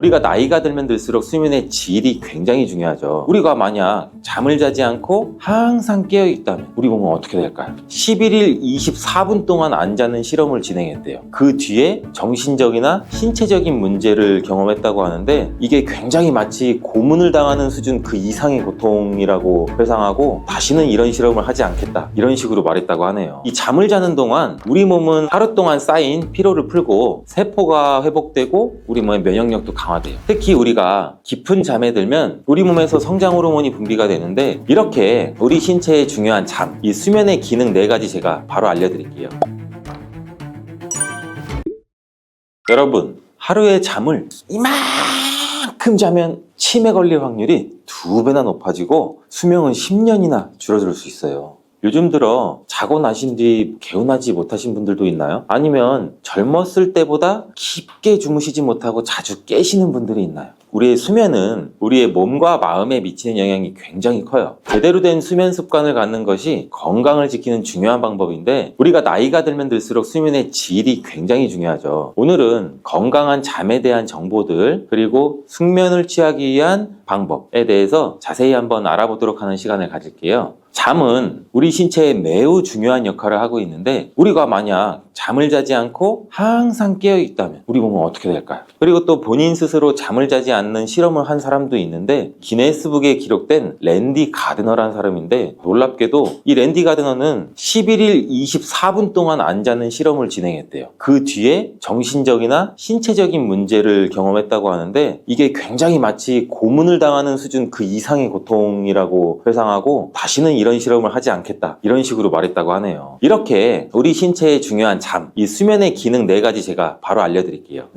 우리가 나이가 들면 들수록 수면의 질이 굉장히 중요하죠. 우리가 만약 잠을 자지 않고 항상 깨어 있다면 우리 몸은 어떻게 될까요? 11일 24분 동안 안 자는 실험을 진행했대요. 그 뒤에 정신적이나 신체적인 문제를 경험했다고 하는데 이게 굉장히 마치 고문을 당하는 수준 그 이상의 고통이라고 회상하고 다시는 이런 실험을 하지 않겠다 이런 식으로 말했다고 하네요. 이 잠을 자는 동안 우리 몸은 하루 동안 쌓인 피로를 풀고 세포가 회복되고 우리 몸의 면역력도 강화돼요. 특히 우리가 깊은 잠에 들면 우리 몸에서 성장 호르몬이 분비가 되는데 이렇게 우리 신체에 중요한 잠, 이 수면의 기능 4가지 제가 바로 알려드릴게요. 여러분, 하루에 잠을 이만큼 자면 치매 걸릴 확률이 2배나 높아지고 수명은 10년이나 줄어들 수 있어요. 요즘 들어 자고 나신 뒤 개운하지 못하신 분들도 있나요? 아니면 젊었을 때보다 깊게 주무시지 못하고 자주 깨시는 분들이 있나요? 우리의 수면은 우리의 몸과 마음에 미치는 영향이 굉장히 커요. 제대로 된 수면 습관을 갖는 것이 건강을 지키는 중요한 방법인데 우리가 나이가 들면 들수록 수면의 질이 굉장히 중요하죠. 오늘은 건강한 잠에 대한 정보들 그리고 숙면을 취하기 위한 방법에 대해서 자세히 한번 알아보도록 하는 시간을 가질게요. 잠은 우리 신체에 매우 중요한 역할을 하고 있는데 우리가 만약 잠을 자지 않고 항상 깨어 있다면 우리 몸은 어떻게 될까요? 그리고 또 본인 스스로 잠을 자지 않는 실험을 한 사람도 있는데 기네스북에 기록된 랜디 가드너라는 사람인데 놀랍게도 이 랜디 가드너는 11일 24분 동안 안 자는 실험을 진행했대요. 그 뒤에 정신적이나 신체적인 문제를 경험했다고 하는데 이게 굉장히 마치 고문을 당하는 수준 그 이상의 고통이라고 회상하고 다시는 이런 실험을 하지 않겠다 이런 식으로 말했다고 하네요. 이렇게 우리 신체에 중요한 잠, 이 수면의 기능 4가지 제가 바로 알려드릴게요.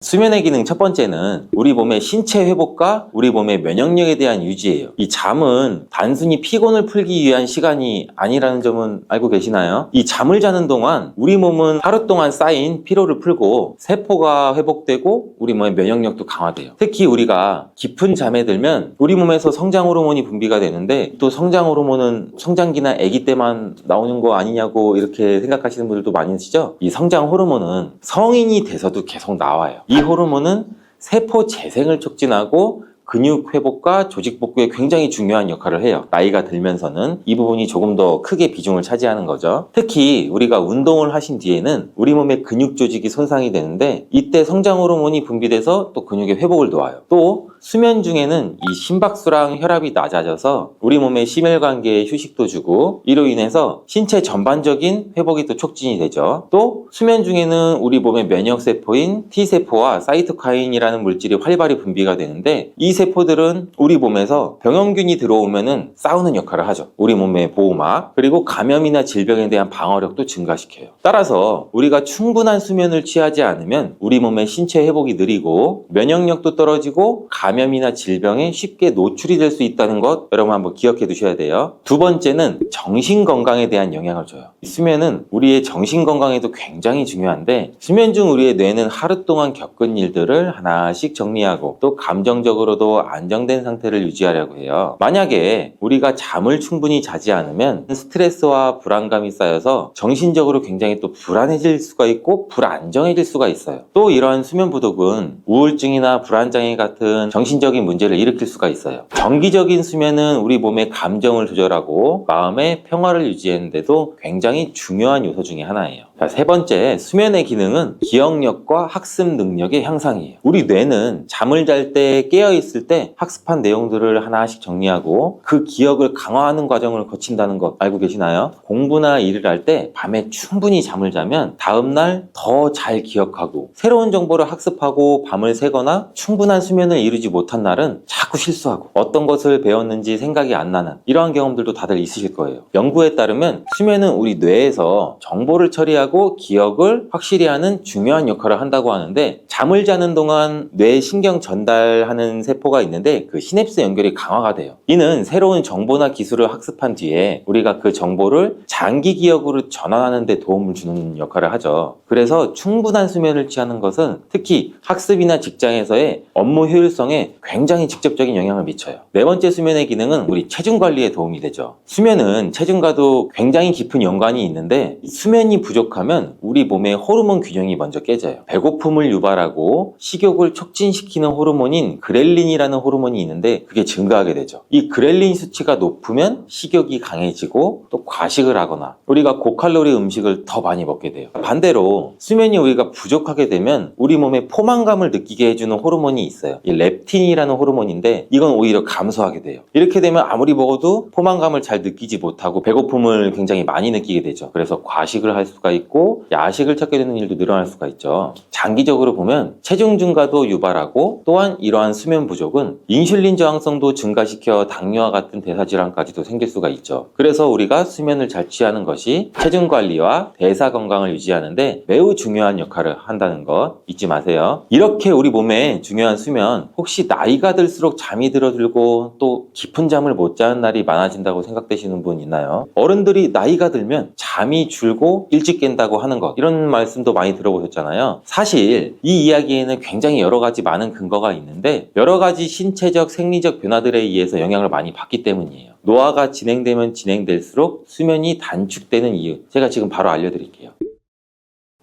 수면의 기능 첫 번째는 우리 몸의 신체 회복과 우리 몸의 면역력에 대한 유지예요. 이 잠은 단순히 피곤을 풀기 위한 시간이 아니라는 점은 알고 계시나요? 이 잠을 자는 동안 우리 몸은 하루 동안 쌓인 피로를 풀고 세포가 회복되고 우리 몸의 면역력도 강화돼요. 특히 우리가 깊은 잠에 들면 우리 몸에서 성장 호르몬이 분비가 되는데 또 성장 호르몬은 성장기나 아기 때만 나오는 거 아니냐고 이렇게 생각하시는 분들도 많이 계시죠? 이 성장 호르몬은 성인이 돼서도 계속 나와요. 이 호르몬은 세포 재생을 촉진하고 근육 회복과 조직 복구에 굉장히 중요한 역할을 해요. 나이가 들면서는 이 부분이 조금 더 크게 비중을 차지하는 거죠. 특히 우리가 운동을 하신 뒤에는 우리 몸의 근육 조직이 손상이 되는데 이때 성장 호르몬이 분비돼서 또 근육의 회복을 도와요. 또 수면 중에는 이 심박수랑 혈압이 낮아져서 우리 몸의 심혈관계에 휴식도 주고 이로 인해서 신체 전반적인 회복이 또 촉진이 되죠. 또 수면 중에는 우리 몸의 면역세포인 T세포와 사이토카인이라는 물질이 활발히 분비가 되는데 이 세포들은 우리 몸에서 병원균이 들어오면은 싸우는 역할을 하죠. 우리 몸의 보호막 그리고 감염이나 질병에 대한 방어력도 증가시켜요. 따라서 우리가 충분한 수면을 취하지 않으면 우리 몸의 신체 회복이 느리고 면역력도 떨어지고 감염이나 질병에 쉽게 노출이 될 수 있다는 것 여러분 한번 기억해 두셔야 돼요. 두 번째는 정신 건강에 대한 영향을 줘요. 수면은 우리의 정신 건강에도 굉장히 중요한데 수면 중 우리의 뇌는 하루 동안 겪은 일들을 하나씩 정리하고 또 감정적으로도 안정된 상태를 유지하려고 해요. 만약에 우리가 잠을 충분히 자지 않으면 스트레스와 불안감이 쌓여서 정신적으로 굉장히 또 불안해질 수가 있고 불안정해질 수가 있어요. 또 이러한 수면 부족은 우울증이나 불안장애 같은 정신적인 문제를 일으킬 수가 있어요. 정기적인 수면은 우리 몸의 감정을 조절하고 마음의 평화를 유지하는데도 굉장히 중요한 요소 중에 하나예요. 자, 세 번째, 수면의 기능은 기억력과 학습 능력의 향상이에요. 우리 뇌는 잠을 잘 때 깨어있을 때 학습한 내용들을 하나씩 정리하고 그 기억을 강화하는 과정을 거친다는 것 알고 계시나요? 공부나 일을 할 때 밤에 충분히 잠을 자면 다음날 더 잘 기억하고 새로운 정보를 학습하고 밤을 새거나 충분한 수면을 이루지 못한 날은 자꾸 실수하고 어떤 것을 배웠는지 생각이 안 나는 이러한 경험들도 다들 있으실 거예요. 연구에 따르면 수면은 우리 뇌에서 정보를 처리하고 기억을 확실히 하는 중요한 역할을 한다고 하는데 잠을 자는 동안 뇌 신경 전달하는 세포가 있는데 그 시냅스 연결이 강화가 돼요. 이는 새로운 정보나 기술을 학습한 뒤에 우리가 그 정보를 장기 기억으로 전환하는 데 도움을 주는 역할을 하죠. 그래서 충분한 수면을 취하는 것은 특히 학습이나 직장에서의 업무 효율성에 굉장히 직접적인 영향을 미쳐요. 네 번째 수면의 기능은 우리 체중 관리에 도움이 되죠. 수면은 체중과도 굉장히 깊은 연관이 있는데 수면이 부족한 부족하면 우리 몸의 호르몬 균형이 먼저 깨져요. 배고픔을 유발하고 식욕을 촉진시키는 호르몬인 그렐린이라는 호르몬이 있는데 그게 증가하게 되죠. 이 그렐린 수치가 높으면 식욕이 강해지고 또 과식을 하거나 우리가 고칼로리 음식을 더 많이 먹게 돼요. 반대로 수면이 우리가 부족하게 되면 우리 몸에 포만감을 느끼게 해주는 호르몬이 있어요. 이 렙틴이라는 호르몬인데 이건 오히려 감소하게 돼요. 이렇게 되면 아무리 먹어도 포만감을 잘 느끼지 못하고 배고픔을 굉장히 많이 느끼게 되죠. 그래서 과식을 할 수가 있고 야식을 찾게 되는 일도 늘어날 수가 있죠. 장기적으로 보면 체중 증가도 유발하고 또한 이러한 수면 부족은 인슐린 저항성도 증가시켜 당뇨와 같은 대사질환까지도 생길 수가 있죠. 그래서 우리가 수면을 잘 취하는 것이 체중 관리와 대사 건강을 유지하는데 매우 중요한 역할을 한다는 것 잊지 마세요. 이렇게 우리 몸에 중요한 수면, 혹시 나이가 들수록 잠이 들어들고 또 깊은 잠을 못 자는 날이 많아진다고 생각되시는 분 있나요? 어른들이 나이가 들면 잠이 줄고 일찍 깬다고 하는 것, 이런 말씀도 많이 들어보셨잖아요. 사실 이 이야기에는 굉장히 여러 가지 많은 근거가 있는데 여러 가지 신체적, 생리적 변화들에 의해서 영향을 많이 받기 때문이에요. 노화가 진행되면 진행될수록 수면이 단축되는 이유, 제가 지금 바로 알려드릴게요.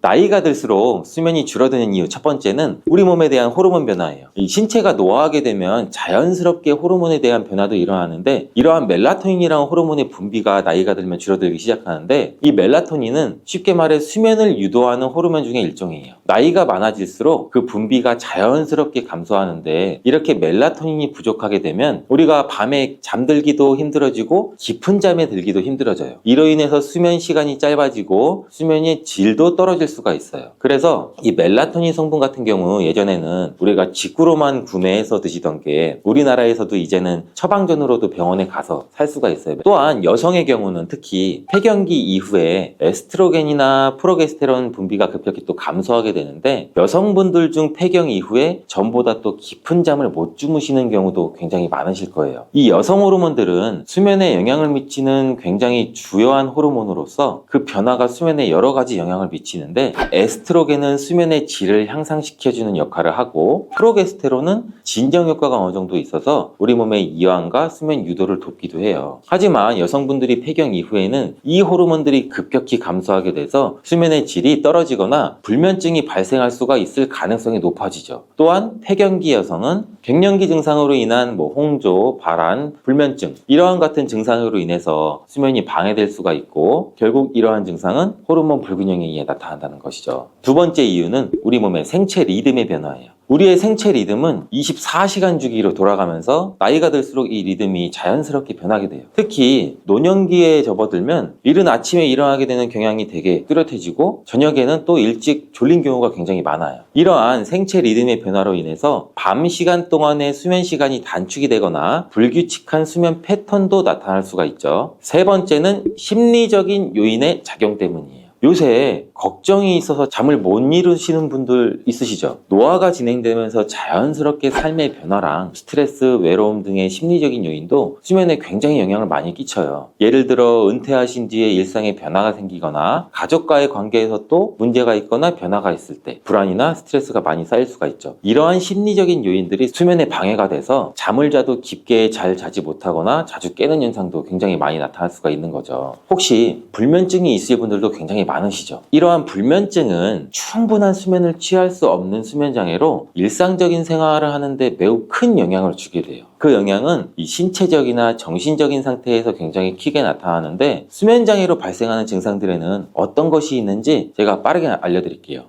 나이가 들수록 수면이 줄어드는 이유 첫 번째는 우리 몸에 대한 호르몬 변화예요. 이 신체가 노화하게 되면 자연스럽게 호르몬에 대한 변화도 일어나는데 이러한 멜라토닌이라는 호르몬의 분비가 나이가 들면 줄어들기 시작하는데 이 멜라토닌은 쉽게 말해 수면을 유도하는 호르몬 중에 일종이에요. 나이가 많아질수록 그 분비가 자연스럽게 감소하는데 이렇게 멜라토닌이 부족하게 되면 우리가 밤에 잠들기도 힘들어지고 깊은 잠에 들기도 힘들어져요. 이로 인해서 수면 시간이 짧아지고 수면의 질도 떨어질 수가 있어요. 그래서 이 멜라토닌 성분 같은 경우 예전에는 우리가 직구로만 구매해서 드시던 게 우리나라에서도 이제는 처방전으로도 병원에 가서 살 수가 있어요. 또한 여성의 경우는 특히 폐경기 이후에 에스트로겐이나 프로게스테론 분비가 급격히 또 감소하게 되는데 여성분들 중 폐경 이후에 전보다 또 깊은 잠을 못 주무시는 경우도 굉장히 많으실 거예요. 이 여성 호르몬들은 수면에 영향을 미치는 굉장히 주요한 호르몬으로서 그 변화가 수면에 여러 가지 영향을 미치는데 에스트로겐은 수면의 질을 향상시켜주는 역할을 하고 프로게스테론은 진정 효과가 어느 정도 있어서 우리 몸의 이완과 수면 유도를 돕기도 해요. 하지만 여성분들이 폐경 이후에는 이 호르몬들이 급격히 감소하게 돼서 수면의 질이 떨어지거나 불면증이 발생할 수가 있을 가능성이 높아지죠. 또한 폐경기 여성은 갱년기 증상으로 인한 홍조, 발한, 불면증 이러한 같은 증상으로 인해서 수면이 방해될 수가 있고 결국 이러한 증상은 호르몬 불균형에 의해 나타난다는 것이죠. 두 번째 이유는 우리 몸의 생체 리듬의 변화예요. 우리의 생체 리듬은 24시간 주기로 돌아가면서 나이가 들수록 이 리듬이 자연스럽게 변하게 돼요. 특히 노년기에 접어들면 이른 아침에 일어나게 되는 경향이 되게 뚜렷해지고 저녁에는 또 일찍 졸린 경우가 굉장히 많아요. 이러한 생체 리듬의 변화로 인해서 밤 시간 동안의 수면 시간이 단축이 되거나 불규칙한 수면 패턴도 나타날 수가 있죠. 세 번째는 심리적인 요인의 작용 때문이에요. 요새 걱정이 있어서 잠을 못 이루시는 분들 있으시죠? 노화가 진행되면서 자연스럽게 삶의 변화랑 스트레스, 외로움 등의 심리적인 요인도 수면에 굉장히 영향을 많이 끼쳐요. 예를 들어 은퇴하신 뒤에 일상에 변화가 생기거나 가족과의 관계에서 또 문제가 있거나 변화가 있을 때 불안이나 스트레스가 많이 쌓일 수가 있죠. 이러한 심리적인 요인들이 수면에 방해가 돼서 잠을 자도 깊게 잘 자지 못하거나 자주 깨는 현상도 굉장히 많이 나타날 수가 있는 거죠. 혹시 불면증이 있을 분들도 굉장히 많으시죠? 이러한 불면증은 충분한 수면을 취할 수 없는 수면 장애로 일상적인 생활을 하는데 매우 큰 영향을 주게 돼요. 그 영향은 이 신체적이나 정신적인 상태에서 굉장히 크게 나타나는데 수면 장애로 발생하는 증상들에는 어떤 것이 있는지 제가 빠르게 알려드릴게요.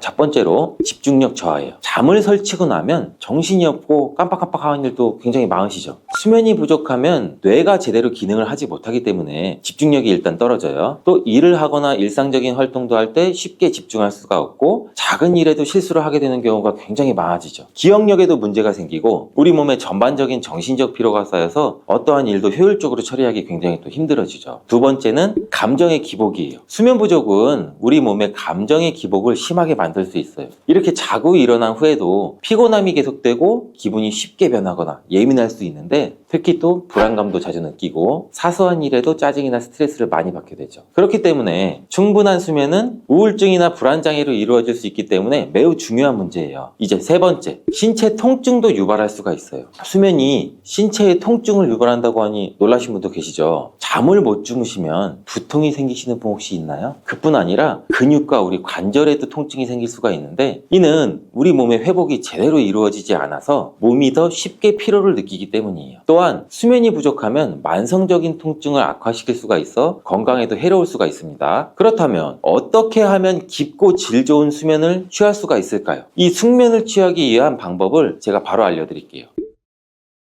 첫 번째로 집중력 저하예요. 잠을 설치고 나면 정신이 없고 깜빡깜빡하는 일도 굉장히 많으시죠. 수면이 부족하면 뇌가 제대로 기능을 하지 못하기 때문에 집중력이 일단 떨어져요. 또 일을 하거나 일상적인 활동도 할 때 쉽게 집중할 수가 없고 작은 일에도 실수를 하게 되는 경우가 굉장히 많아지죠. 기억력에도 문제가 생기고 우리 몸에 전반적인 정신적 피로가 쌓여서 어떠한 일도 효율적으로 처리하기 굉장히 또 힘들어지죠. 두 번째는 감정의 기복이에요. 수면 부족은 우리 몸의 감정의 기복을 심하게 만들어요. 만들 수 있어요. 이렇게 자고 일어난 후에도 피곤함이 계속되고 기분이 쉽게 변하거나 예민할 수 있는데, 특히 또 불안감도 자주 느끼고 사소한 일에도 짜증이나 스트레스를 많이 받게 되죠. 그렇기 때문에 충분한 수면은 우울증이나 불안장애로 이루어질 수 있기 때문에 매우 중요한 문제예요. 이제 세 번째, 신체 통증도 유발할 수가 있어요. 수면이 신체의 통증을 유발한다고 하니 놀라신 분도 계시죠. 잠을 못 주무시면 두통이 생기시는 분 혹시 있나요? 그뿐 아니라 근육과 우리 관절에도 통증이 생길 수가 있는데, 이는 우리 몸의 회복이 제대로 이루어지지 않아서 몸이 더 쉽게 피로를 느끼기 때문이에요. 또한 수면이 부족하면 만성적인 통증을 악화시킬 수가 있어 건강에도 해로울 수가 있습니다. 그렇다면 어떻게 하면 깊고 질 좋은 수면을 취할 수가 있을까요? 이 숙면을 취하기 위한 방법을 제가 바로 알려드릴게요.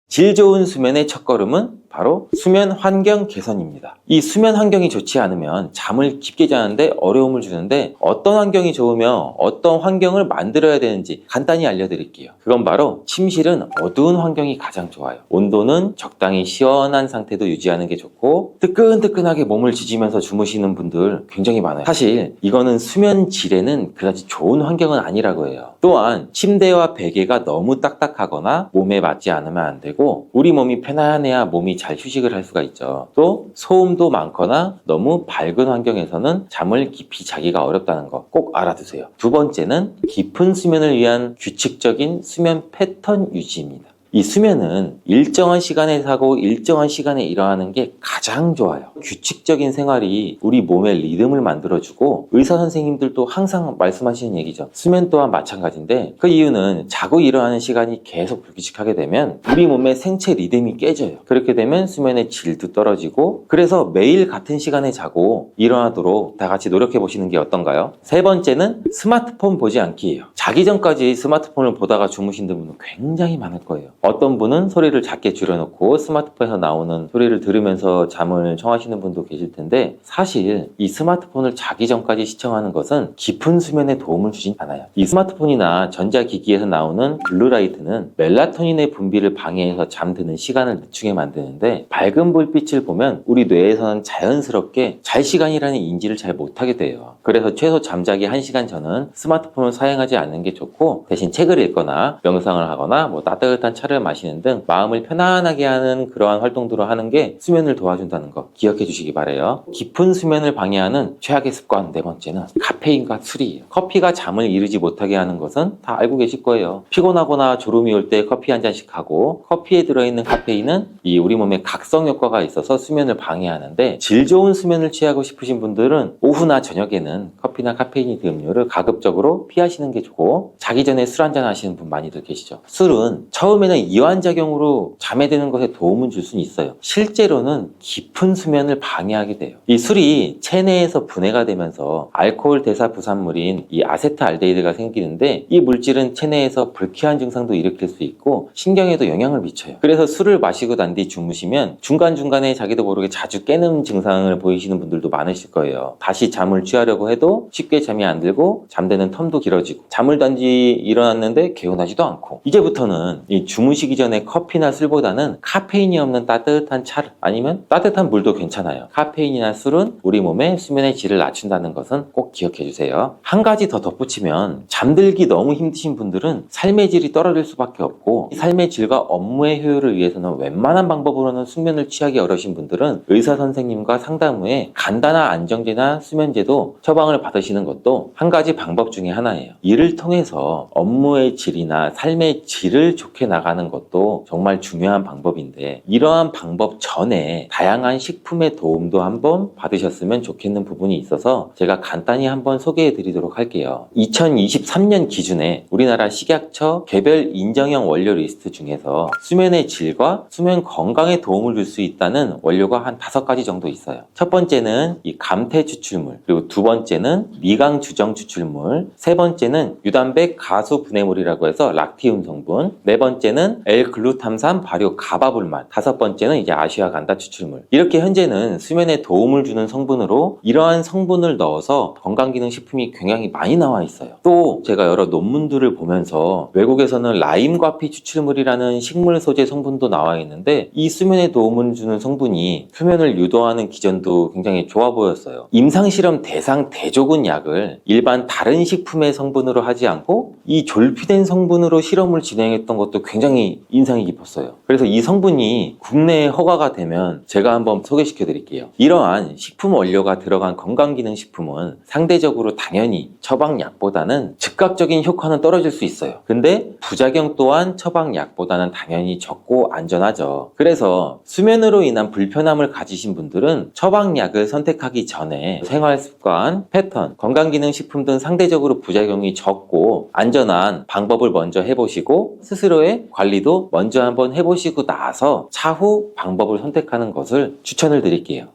질 좋은 수면의 첫걸음은 바로 수면 환경 개선입니다. 이 수면 환경이 좋지 않으면 잠을 깊게 자는데 어려움을 주는데, 어떤 환경이 좋으며 어떤 환경을 만들어야 되는지 간단히 알려드릴게요. 그건 바로 침실은 어두운 환경이 가장 좋아요. 온도는 적당히 시원한 상태도 유지하는 게 좋고, 뜨끈뜨끈하게 몸을 지지면서 주무시는 분들 굉장히 많아요. 사실 이거는 수면 질에는 그다지 좋은 환경은 아니라고 해요. 또한 침대와 베개가 너무 딱딱하거나 몸에 맞지 않으면 안 되고, 우리 몸이 편안해야 몸이 잘 휴식을 할 수가 있죠. 또 소음도 많거나 너무 밝은 환경에서는 잠을 깊이 자기가 어렵다는 거 꼭 알아두세요. 두 번째는 깊은 수면을 위한 규칙적인 수면 패턴 유지입니다. 이 수면은 일정한 시간에 자고 일정한 시간에 일어나는 게 가장 좋아요. 규칙적인 생활이 우리 몸의 리듬을 만들어주고, 의사 선생님들도 항상 말씀하시는 얘기죠. 수면 또한 마찬가지인데, 그 이유는 자고 일어나는 시간이 계속 불규칙하게 되면 우리 몸의 생체 리듬이 깨져요. 그렇게 되면 수면의 질도 떨어지고, 그래서 매일 같은 시간에 자고 일어나도록 다 같이 노력해 보시는 게 어떤가요? 세 번째는 스마트폰 보지 않기예요. 자기 전까지 스마트폰을 보다가 주무시는 분은 굉장히 많을 거예요. 어떤 분은 소리를 작게 줄여놓고 스마트폰에서 나오는 소리를 들으면서 잠을 청하시는 분도 계실 텐데, 사실 이 스마트폰을 자기 전까지 시청하는 것은 깊은 수면에 도움을 주진 않아요. 이 스마트폰이나 전자기기에서 나오는 블루라이트는 멜라토닌의 분비를 방해해서 잠드는 시간을 늦추게 만드는데, 밝은 불빛을 보면 우리 뇌에서는 자연스럽게 잘 시간이라는 인지를 잘 못하게 돼요. 그래서 최소 잠자기 1시간 전은 스마트폰을 사용하지 않는 게 좋고, 대신 책을 읽거나 명상을 하거나 뭐 따뜻한 차를 마시는 등 마음을 편안하게 하는 그러한 활동들을 하는 게 수면을 도와준다는 거 기억해 주시기 바라요. 깊은 수면을 방해하는 최악의 습관 네 번째는 카페인과 술이에요. 커피가 잠을 이루지 못하게 하는 것은 다 알고 계실 거예요. 피곤하거나 졸음이 올 때 커피 한 잔씩 하고, 커피에 들어있는 카페인은 이 우리 몸에 각성 효과가 있어서 수면을 방해하는데, 질 좋은 수면을 취하고 싶으신 분들은 오후나 저녁에는 커피나 카페인이 든 음료를 가급적으로 피하시는 게 좋고, 자기 전에 술 한잔 하시는 분 많이들 계시죠. 술은 처음에는 이완작용으로 잠에 드는 것에 도움을 줄 수는 있어요. 실제로는 깊은 수면을 방해하게 돼요. 이 술이 체내에서 분해가 되면서 알코올 대사 부산물인 이 아세트알데히드가 생기는데, 이 물질은 체내에서 불쾌한 증상도 일으킬 수 있고 신경에도 영향을 미쳐요. 그래서 술을 마시고 난 뒤 주무시면 중간중간에 자기도 모르게 자주 깨는 증상을 보이시는 분들도 많으실 거예요. 다시 잠을 취하려고 해도 쉽게 잠이 안 들고 잠드는 텀도 길어지고, 잠을 단지 일어났는데 개운하지도 않고, 이제부터는 이 주무시기 전에 커피나 술보다는 카페인이 없는 따뜻한 차 아니면 따뜻한 물도 괜찮아요. 카페인이나 술은 우리 몸의 수면의 질을 낮춘다는 것은 꼭 기억해 주세요. 한 가지 더 덧붙이면, 잠들기 너무 힘드신 분들은 삶의 질이 떨어질 수밖에 없고, 삶의 질과 업무의 효율을 위해서는 웬만한 방법으로는 숙면을 취하기 어려우신 분들은 의사 선생님과 상담 후에 간단한 안정제나 수면제도 처방을 받으시는 것도 한 가지 방법 중에 하나예요. 이를 통해서 업무의 질이나 삶의 질을 좋게 나가는 것도 정말 중요한 방법인데, 이러한 방법 전에 다양한 식품의 도움도 한번 받으셨으면 좋겠는 부분이 있어서 제가 간단히 한번 소개해 드리도록 할게요. 2023년 기준에 우리나라 식약처 개별 인정형 원료 리스트 중에서 수면의 질과 수면 건강에 도움을 줄 수 있다는 원료가 한 5가지 정도 있어요. 첫 번째는 이 감태 추출물, 그리고 두 번째는 미강 주정 추출물, 세 번째는 유단백 가수 분해물이라고 해서 락티움 성분, 네 번째는 번째는 L글루탐산 발효 가바불만, 다섯 번째는 이제 아시아간다 추출물. 이렇게 현재는 수면에 도움을 주는 성분으로 이러한 성분을 넣어서 건강기능식품이 굉장히 많이 나와 있어요. 또 제가 여러 논문들을 보면서 외국에서는 라임과피 추출물이라는 식물 소재 성분도 나와 있는데 이 수면에 도움을 주는 성분이 수면을 유도하는 기전도 굉장히 좋아 보였어요. 임상실험 대상 대조군 약을 일반 다른 식품의 성분으로 하지 않고 이 졸피된 성분으로 실험을 진행했던 것도 굉장히 인상이 깊었어요. 그래서 이 성분이 국내에 허가가 되면 제가 한번 소개시켜 드릴게요. 이러한 식품 원료가 들어간 건강기능식품은 상대적으로 당연히 처방약보다는 즉각적인 효과는 떨어질 수 있어요. 근데 부작용 또한 처방약보다는 당연히 적고 안전하죠. 그래서 수면으로 인한 불편함을 가지신 분들은 처방약을 선택하기 전에 생활습관, 패턴, 건강기능식품 등 상대적으로 부작용이 적고 안전한 방법을 먼저 해보시고 스스로의 관리도 먼저 한번 해보시고 나서 차후 방법을 선택하는 것을 추천을 드릴게요.